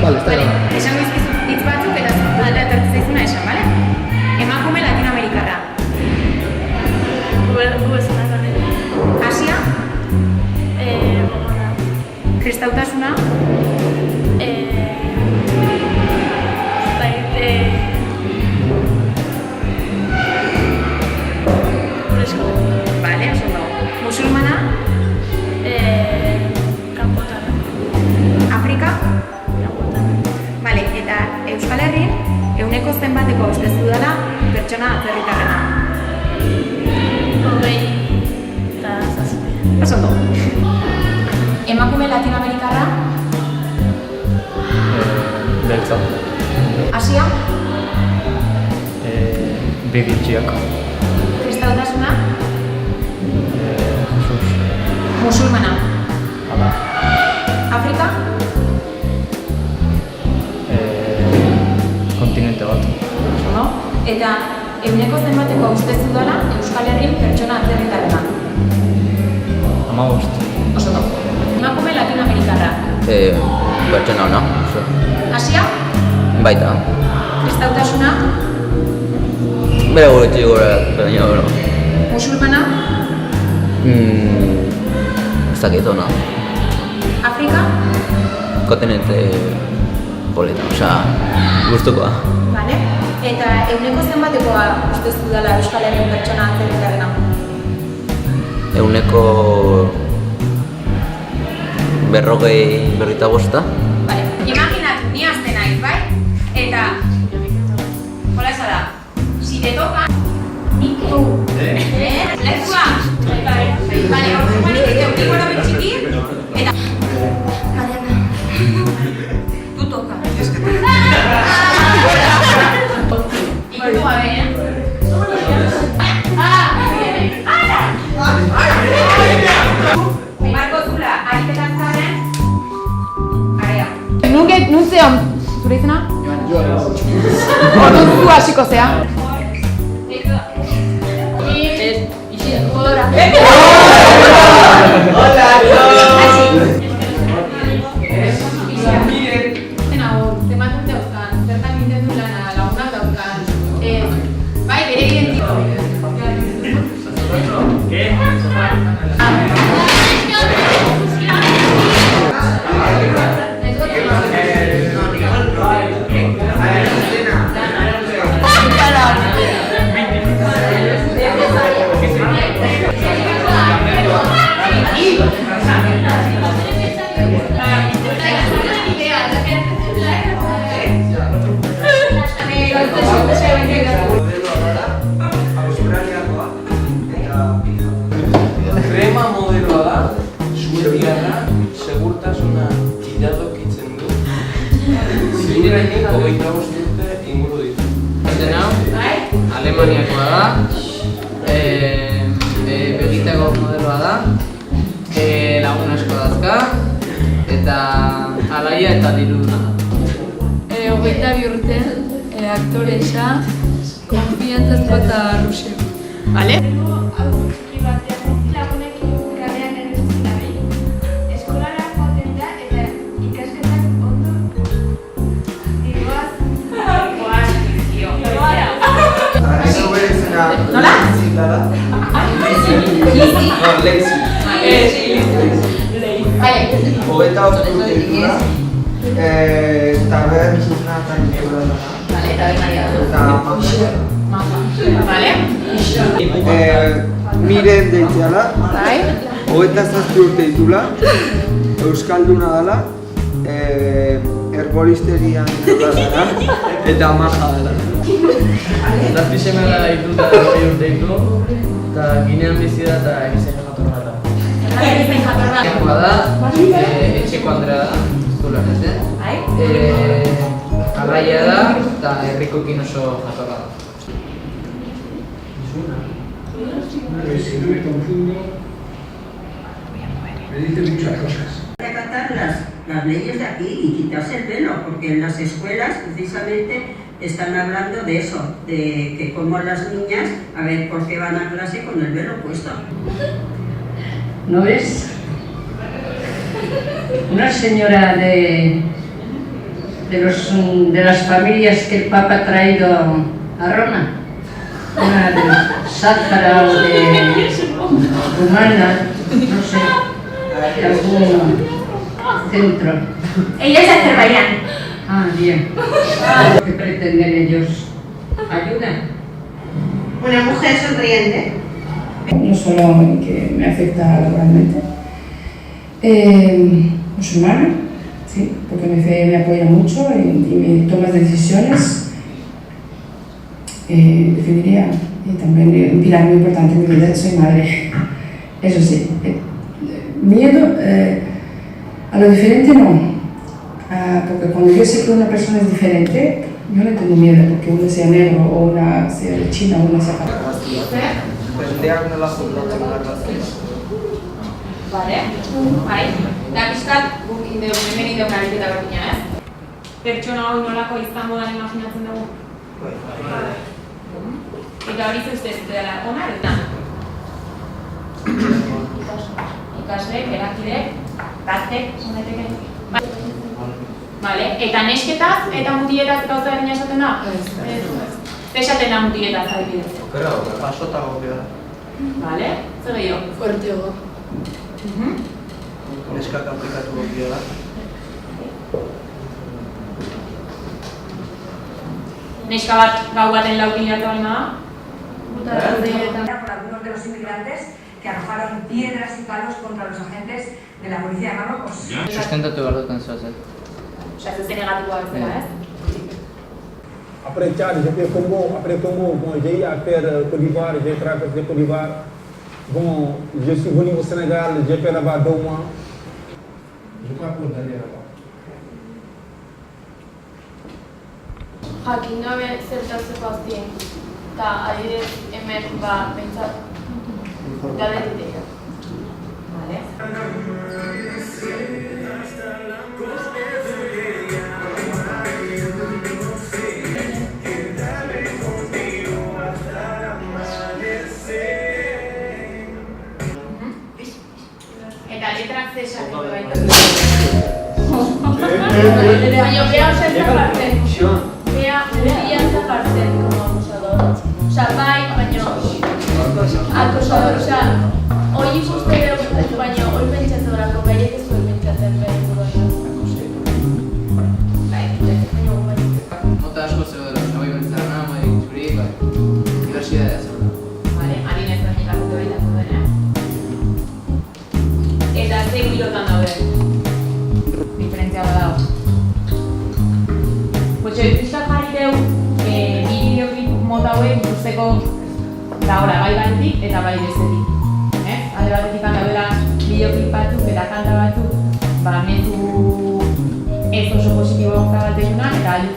Vale, está bien. Esango izkizu hitz batzuk eta zuela etortzen zaizuna esan, bale? Emakume latinoamerikarra. Asia? Kristautasuna? Vale, oso ondo. Musulmana? Afrika? Vale, eta Euskal Herrin ehuneko zenbateko uste dudala pertsona atzerritarrena? 27. Oso ondo. Emakume latinoamerikarra? Beltza. Asia? Begitxiak. Kristautasuna? Jesus. Musulmana? Hala. Afrika? Kontinente bat. Oso ondo. Eta ehuneko zenbateko uste dudala Euskal Herrin pertsona atzerritarrena? 15. Oso ondo. Emakume latinoamerikarra? Pertsona ona. Asia? Baita. Kristautasuna? Bera gure gora, baina bero. Musulmana? Ez dakit ona. Afrika? Kontinente polita, osea, gustukoa. Vale. Eta ehuneko zenbatekoa uste dudala Euskal Herrin pertsona atzerritarrena? Ehuneko 45. Vale. Imaginatu, ni azte naiz, bai? Eta... Hola esa da. Si te toca... Nik tu. Lekua. Vale, hori manik nik gora betxiki. Eta... Mariana. Tu toca. Ikutu gabe, Marko zula, ariketan zaren, area. Nun zeon, zure izena? Joan. Orduan zu hasiko zea. Hola! Bai, bere identiko. Krema modeloa da, suediarra, segurtasuna iradokitzen du. Zinerekin 25 urte inguru ditu. Zena, Alemaniakoa da, begitako modeloa da, lagun asko dazka, eta alaia eta diruduna da. 22 urte, aktoresa, konfiantzazko eta ruseko. Vale? Nola? Lexi. Vale. Hogeita urte dira, eta behar bizituna eta nikola dara. Vale, eta Vale? Miren deitzeala, Bai? hogeita zazpi urte ditula, euskalduna dela, herbolisterian dara, eta maja dela. Zazpi semela ditu eta 20 urte ditu, eta Ginean bizi da eta egizen jatorra da. Jatorra da, etxeko Andrea da, zulan ez den. Alaia da, eta herrikoekin oso jatorra da. Me dice muchas cosas. Acatar las leyes de aquí y quitarse el velo, porque en las escuelas precisamente están hablando de eso, de que como las niñas, a ver por qué van a clase con el velo puesto. ¿No ves? Una señora de de las familias que el Papa ha traído a Roma. Una de Sáhara o de Rumania, no sé, de algún centro. Ella es de Azerbaiyán. Ah, bien. ¿Qué pretenden ellos? ¿Ayuda? Una mujer sonriente. No solo que me afecta laboralmente. Musulmana, sí, porque mi fe me apoya mucho y me toma decisiones. Definiría, y también un pilar muy importante en mi vida, soy madre. Eso sí, miedo a lo diferente no, porque cuando yo sé que una persona es diferente, yo no tengo miedo porque uno sea negro o una sea de China o una sea Vale, bai, da pixkat guk hemen ideon ariketa berdina, ez? Pertsona hau nolako izango da imaginatzen dugu? Eta hori zeuzte ez dela ona, eta ikasleek, erakidek, gaztek, zoneteke. Vale, eta nesketaz eta mutietaz eta hau berdina esaten da? Esaten da mutietaz adibidez. Pasotago gara. Vale, zer gehiago? fuerteago. Neskak aplikatu gokia da. Neska bat gau baten laukinak bali da? Por algunos de los inmigrantes que arrojaron piedras y palos contra los agentes de la policía de Marruecos. Sustentatu behar duten zuazen. Osea, ez zen negatikoa bezala, ez? Après Tchad, j'ai fait Congo. Après Congo, bon, j'ai eu à faire Côte d'Ivoire, j'ai traversé Côte d'Ivoire. Bon, je suis venu au Sénégal, j'ai fait là-bas 2 mois. Je crois pour d'aller là-bas. Jakin gabe zertatzeko azien, eta adidez hemen behintzat galdetik. Vale. Eta letrak ze esaten baitu. Baina bea osa ez da parten. Bea uria ez da parten como acusador. Osa, bai, baina acosador, osa, hoi ikuste dugu, baina hoi pentsatzen dorako, baiek ez duen pentsatzen behar buruan. Bai, baina bai. Mota asko zegoela, hoi bentzarana, hoi zuri, bai, diversidadea zegoela. Vale, harin ez duen ikasute baita zuen, Eta ze pilotan daude? Diferentzia dago. Pues pixkat jarri deu, bi bideoklip mota hauek guzteko daora, bai batetik eta bai bestetik. Alde batetik daudela bideoklip batzuk eta kanta batzuk, mezu ez oso positibo batetunak eta alde